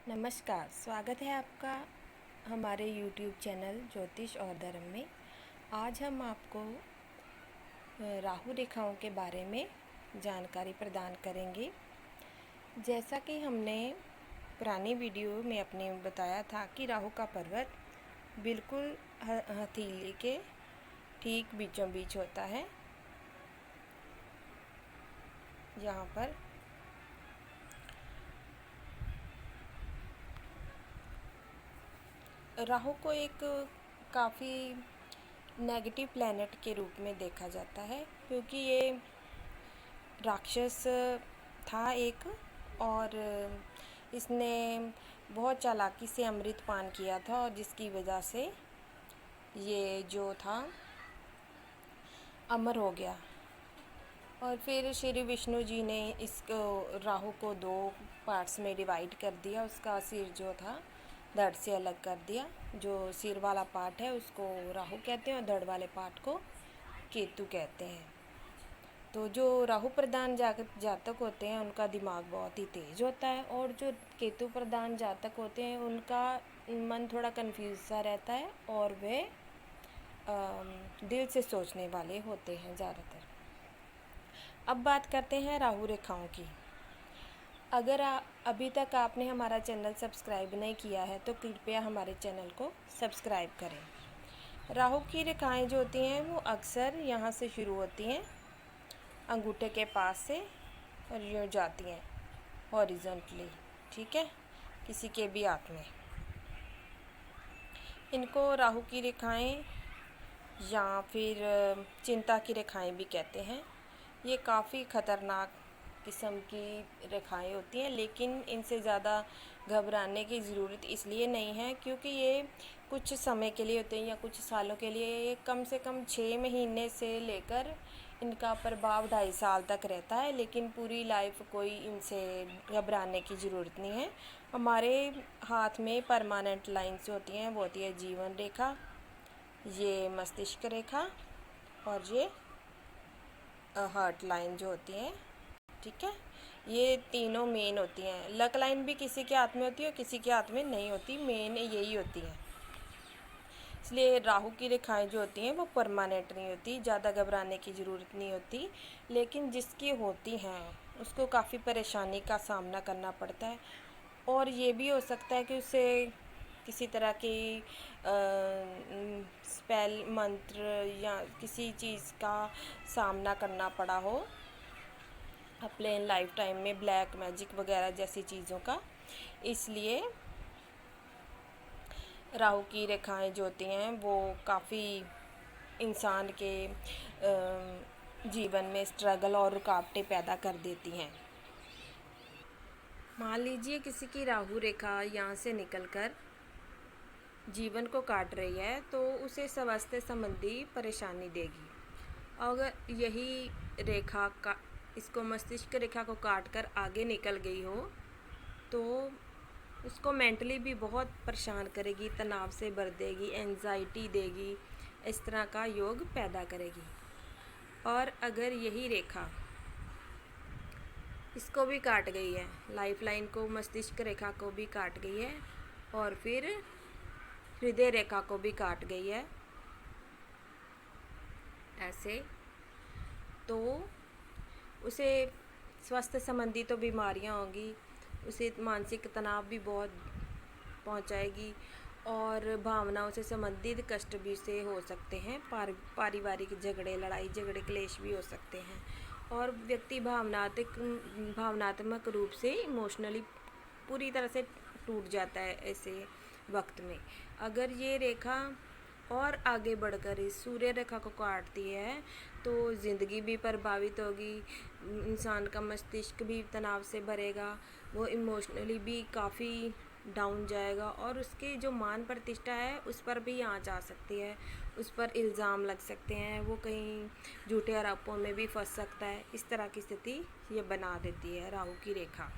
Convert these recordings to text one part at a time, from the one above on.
नमस्कार, स्वागत है आपका हमारे YouTube चैनल ज्योतिष और धर्म में। आज हम आपको राहु रेखाओं के बारे में जानकारी प्रदान करेंगे। जैसा कि हमने पुरानी वीडियो में अपने बताया था कि राहु का पर्वत बिल्कुल हथेली के ठीक बीचों बीच होता है। यहाँ पर राहु को एक काफ़ी नेगेटिव प्लैनेट के रूप में देखा जाता है, क्योंकि ये राक्षस था एक, और इसने बहुत चालाकी से अमृत पान किया था, और जिसकी वजह से ये जो था अमर हो गया। और फिर श्री विष्णु जी ने इसको राहु को दो पार्ट्स में डिवाइड कर दिया। उसका सिर जो था धड़ से अलग कर दिया। जो सिर वाला पार्ट है उसको राहु कहते हैं और धड़ वाले पार्ट को केतु कहते हैं। तो जो राहु प्रधान जातक होते हैं उनका दिमाग बहुत ही तेज होता है, और जो केतु प्रधान जातक होते हैं उनका मन थोड़ा कंफ्यूज सा रहता है, और वे दिल से सोचने वाले होते हैं ज़्यादातर। अब बात करते हैं राहु रेखाओं की। अगर अभी तक आपने हमारा चैनल सब्सक्राइब नहीं किया है तो कृपया हमारे चैनल को सब्सक्राइब करें। राहु की रेखाएं जो होती हैं वो अक्सर यहाँ से शुरू होती हैं, अंगूठे के पास से, और यूँ जाती हैं हॉरिजॉन्टली, ठीक है, किसी के भी हाथ में। इनको राहु की रेखाएं या फिर चिंता की रेखाएं भी कहते हैं। ये काफ़ी ख़तरनाक किस्म की रेखाएं होती हैं, लेकिन इनसे ज़्यादा घबराने की ज़रूरत इसलिए नहीं है क्योंकि ये कुछ समय के लिए होते हैं या कुछ सालों के लिए। ये कम से कम 6 महीने से लेकर इनका प्रभाव 2.5 साल तक रहता है, लेकिन पूरी लाइफ कोई इनसे घबराने की ज़रूरत नहीं है। हमारे हाथ में परमानेंट लाइन्स होती हैं, वो होती है जीवन रेखा, ये मस्तिष्क रेखा, और ये हार्ट लाइन जो होती हैं, ठीक है। ये तीनों मेन होती हैं। लक लाइन भी किसी के हाथ में होती है और किसी के हाथ में नहीं होती, मेन यही होती हैं। इसलिए राहु की रेखाएं जो होती हैं वो परमानेंट नहीं होती, ज़्यादा घबराने की ज़रूरत नहीं होती। लेकिन जिसकी होती हैं उसको काफ़ी परेशानी का सामना करना पड़ता है, और ये भी हो सकता है कि उसे किसी तरह की स्पेल मंत्र या किसी चीज़ का सामना करना पड़ा हो अपने लाइफ टाइम में, ब्लैक मैजिक वगैरह जैसी चीज़ों का। इसलिए राहु की रेखाएं जो होती हैं वो काफ़ी इंसान के जीवन में स्ट्रगल और रुकावटें पैदा कर देती हैं। मान लीजिए किसी की राहु रेखा यहाँ से निकलकर जीवन को काट रही है, तो उसे स्वास्थ्य संबंधी परेशानी देगी। अगर यही रेखा का इसको मस्तिष्क रेखा को काट कर आगे निकल गई हो तो उसको मेंटली भी बहुत परेशान करेगी, तनाव से भर देगी, एंजाइटी देगी, इस तरह का योग पैदा करेगी। और अगर यही रेखा इसको भी काट गई है, लाइफ लाइन को, मस्तिष्क रेखा को भी काट गई है, और फिर हृदय रेखा को भी काट गई है ऐसे, तो उसे स्वास्थ्य संबंधी तो बीमारियां होंगी, उसे मानसिक तनाव भी बहुत पहुंचाएगी, और भावनाओं से संबंधित कष्ट भी से हो सकते हैं। पारिवारिक झगड़े, लड़ाई झगड़े, क्लेश भी हो सकते हैं, और व्यक्ति भावनात्मक रूप से इमोशनली पूरी तरह से टूट जाता है ऐसे वक्त में। अगर ये रेखा और आगे बढ़कर इस सूर्य रेखा को काटती है तो ज़िंदगी भी प्रभावित होगी, इंसान का मस्तिष्क भी तनाव से भरेगा, वो इमोशनली भी काफ़ी डाउन जाएगा, और उसकी जो मान प्रतिष्ठा है उस पर भी आँच आ सकती है, उस पर इल्ज़ाम लग सकते हैं, वो कहीं झूठे आरोपों में भी फंस सकता है। इस तरह की स्थिति ये बना देती है राहु की रेखा।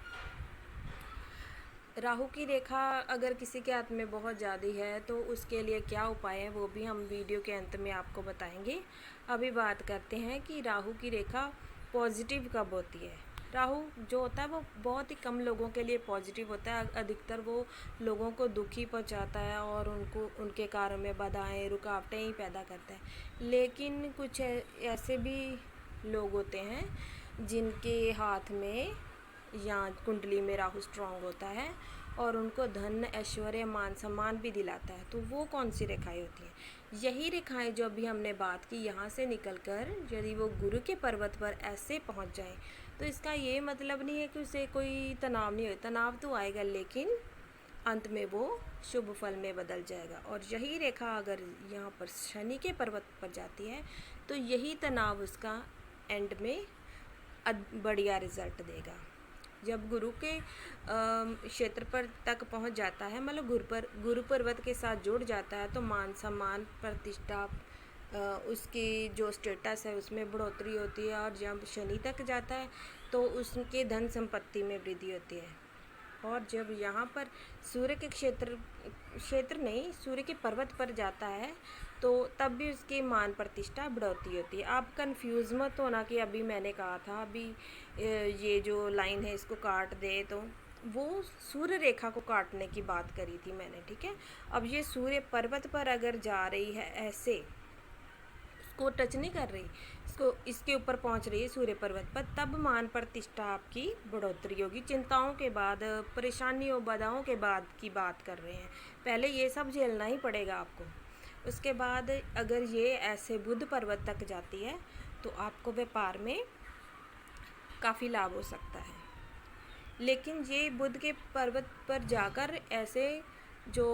राहु की रेखा अगर किसी के हाथ में बहुत ज़्यादा है तो उसके लिए क्या उपाय है वो भी हम वीडियो के अंत में आपको बताएंगे। अभी बात करते हैं कि राहु की रेखा पॉजिटिव कब होती है। राहु जो होता है वो बहुत ही कम लोगों के लिए पॉजिटिव होता है, अधिकतर वो लोगों को दुखी पहुंचाता है और उनको उनके कार्य में बाधाएं रुकावटें ही पैदा करता है। लेकिन कुछ ऐसे भी लोग होते हैं जिनके हाथ में या कुंडली में राहु स्ट्रांग होता है और उनको धन ऐश्वर्य मान सम्मान भी दिलाता है। तो वो कौन सी रेखाएं होती हैं? यही रेखाएं जो अभी हमने बात की, यहाँ से निकलकर यदि वो गुरु के पर्वत पर ऐसे पहुँच जाए तो इसका ये मतलब नहीं है कि उसे कोई तनाव नहीं हो, तनाव तो आएगा लेकिन अंत में वो शुभ फल में बदल जाएगा। और यही रेखा अगर यहाँ पर शनि के पर्वत पर जाती है तो यही तनाव उसका एंड में बढ़िया रिजल्ट देगा। जब गुरु के क्षेत्र पर तक पहुंच जाता है, मतलब गुरु पर्वत के साथ जुड़ जाता है, तो मान सम्मान प्रतिष्ठा उसकी जो स्टेटस है उसमें बढ़ोतरी होती है। और जब शनि तक जाता है तो उसके धन संपत्ति में वृद्धि होती है। और जब यहाँ पर सूर्य के सूर्य के पर्वत पर जाता है तो तब भी उसकी मान प्रतिष्ठा बढ़ोतरी होती है। आप कंफ्यूज मत होना कि अभी मैंने कहा था अभी ये जो लाइन है इसको काट दे, तो वो सूर्य रेखा को काटने की बात करी थी मैंने, ठीक है। अब ये सूर्य पर्वत पर अगर जा रही है ऐसे, उसको टच नहीं कर रही, इसके ऊपर पहुंच रही है सूर्य पर्वत पर, तब मान प्रतिष्ठा आपकी बढ़ोतरी होगी। चिंताओं के बाद, परेशानियों बाधाओं के बाद की बात कर रहे हैं, पहले ये सब झेलना ही पड़ेगा आपको। उसके बाद अगर ये ऐसे बुध पर्वत तक जाती है तो आपको व्यापार में काफ़ी लाभ हो सकता है। लेकिन ये बुध के पर्वत पर जाकर ऐसे जो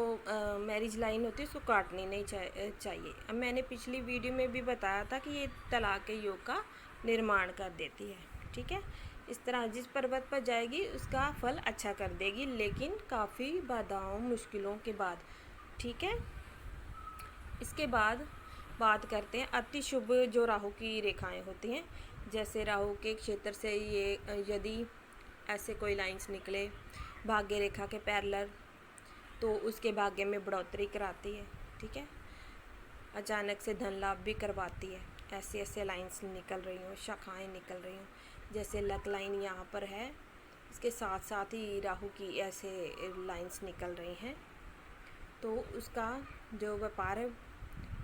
मैरिज लाइन होती है उसको काटनी नहीं चाहिए। अब मैंने पिछली वीडियो में भी बताया था कि ये तलाक के योग का निर्माण कर देती है, ठीक है। इस तरह जिस पर्वत पर जाएगी उसका फल अच्छा कर देगी, लेकिन काफ़ी बाधाओं मुश्किलों के बाद, ठीक है। इसके बाद बात करते हैं अति शुभ जो राहु की रेखाएं होती हैं। जैसे राहु के क्षेत्र से ये यदि ऐसे कोई लाइंस निकले भाग्य रेखा के पैरेलल, तो उसके भाग्य में बढ़ोतरी कराती है, ठीक है। अचानक से धन लाभ भी करवाती है। ऐसे ऐसे लाइंस निकल रही हों, शाखाएं निकल रही हों, जैसे लक लाइन यहाँ पर है, इसके साथ साथ ही राहु की ऐसे लाइंस निकल रही हैं, तो उसका जो व्यापार है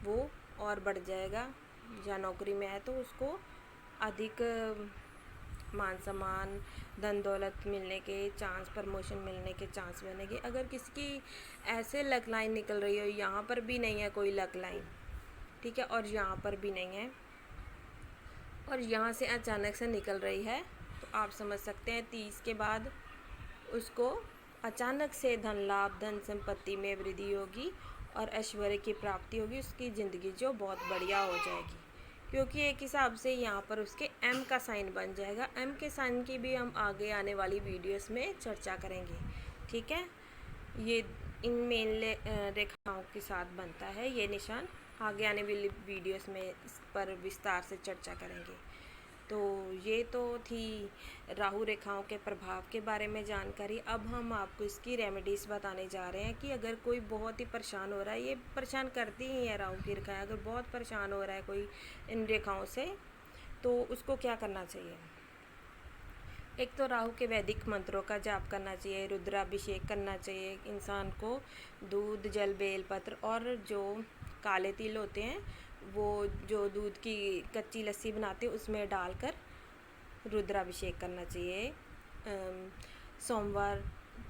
वो और बढ़ जाएगा। या नौकरी में है तो उसको अधिक मान सम्मान, धन दौलत मिलने के चांस, प्रमोशन मिलने के चांस बनेंगे। अगर किसी की ऐसे लक लाइन निकल रही हो, यहाँ पर भी नहीं है कोई लक लाइन, ठीक है, और यहाँ पर भी नहीं है, और यहाँ से अचानक से निकल रही है, तो आप समझ सकते हैं 30 के बाद उसको अचानक से धन लाभ, धन संपत्ति में वृद्धि होगी और ऐश्वर्य की प्राप्ति होगी। उसकी ज़िंदगी जो बहुत बढ़िया हो जाएगी, क्योंकि एक हिसाब से यहाँ पर उसके एम का साइन बन जाएगा। एम के साइन की भी हम आगे आने वाली वीडियोस में चर्चा करेंगे, ठीक है। ये इन मेन रेखाओं के साथ बनता है ये निशान। आगे आने वाली वीडियोस में इस पर विस्तार से चर्चा करेंगे। तो ये तो थी राहु रेखाओं के प्रभाव के बारे में जानकारी। अब हम आपको इसकी रेमेडीज़ बताने जा रहे हैं कि अगर कोई बहुत ही परेशान हो रहा है, ये परेशान करती ही है राहु की रेखाएं, अगर बहुत परेशान हो रहा है कोई इन रेखाओं से, तो उसको क्या करना चाहिए? एक तो राहु के वैदिक मंत्रों का जाप करना चाहिए, रुद्राभिषेक करना चाहिए इंसान को। दूध, जल, बेलपत्र और जो काले तिल होते हैं वो जो दूध की कच्ची लस्सी बनाते हैं उसमें डालकर रुद्राभिषेक करना चाहिए। सोमवार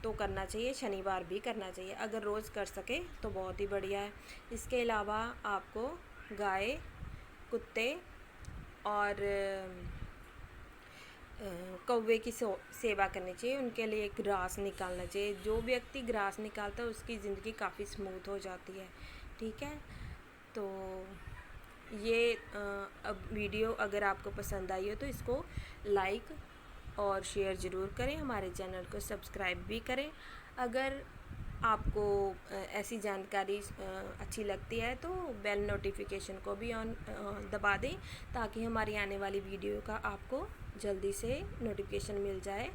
तो करना चाहिए, शनिवार भी करना चाहिए। अगर रोज़ कर सके तो बहुत ही बढ़िया है। इसके अलावा आपको गाय, कुत्ते और कौवे की सेवा करनी चाहिए, उनके लिए ग्रास निकालना चाहिए। जो व्यक्ति ग्रास निकालता है उसकी ज़िंदगी काफ़ी स्मूथ हो जाती है, ठीक है। तो ये अब वीडियो अगर आपको पसंद आई हो तो इसको लाइक और शेयर ज़रूर करें, हमारे चैनल को सब्सक्राइब भी करें। अगर आपको ऐसी जानकारी अच्छी लगती है तो बेल नोटिफिकेशन को भी ऑन दबा दें, ताकि हमारी आने वाली वीडियो का आपको जल्दी से नोटिफिकेशन मिल जाए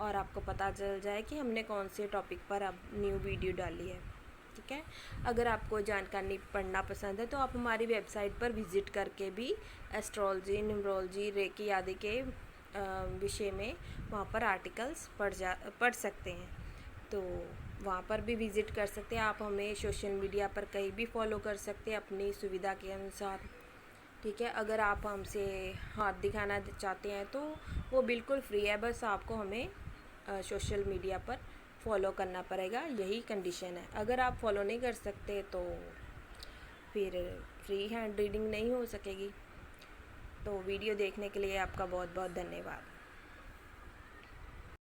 और आपको पता चल जाए कि हमने कौन से टॉपिक पर अब न्यू वीडियो डाली है, ठीक है। अगर आपको जानकारी पढ़ना पसंद है तो आप हमारी वेबसाइट पर विज़िट करके भी एस्ट्रोलॉजी, न्यूमरोलॉजी, रेकी आदि के विषय में वहाँ पर आर्टिकल्स पढ़ सकते हैं। तो वहाँ पर भी विज़िट कर सकते हैं। आप हमें सोशल मीडिया पर कहीं भी फॉलो कर सकते हैं अपनी सुविधा के अनुसार, ठीक है। अगर आप हमसे हाथ दिखाना चाहते हैं तो वो बिल्कुल फ्री है, बस आपको हमें सोशल मीडिया पर फॉलो करना पड़ेगा, यही कंडीशन है। अगर आप फॉलो नहीं कर सकते तो फिर फ्री हैंड रीडिंग नहीं हो सकेगी। तो वीडियो देखने के लिए आपका बहुत बहुत धन्यवाद।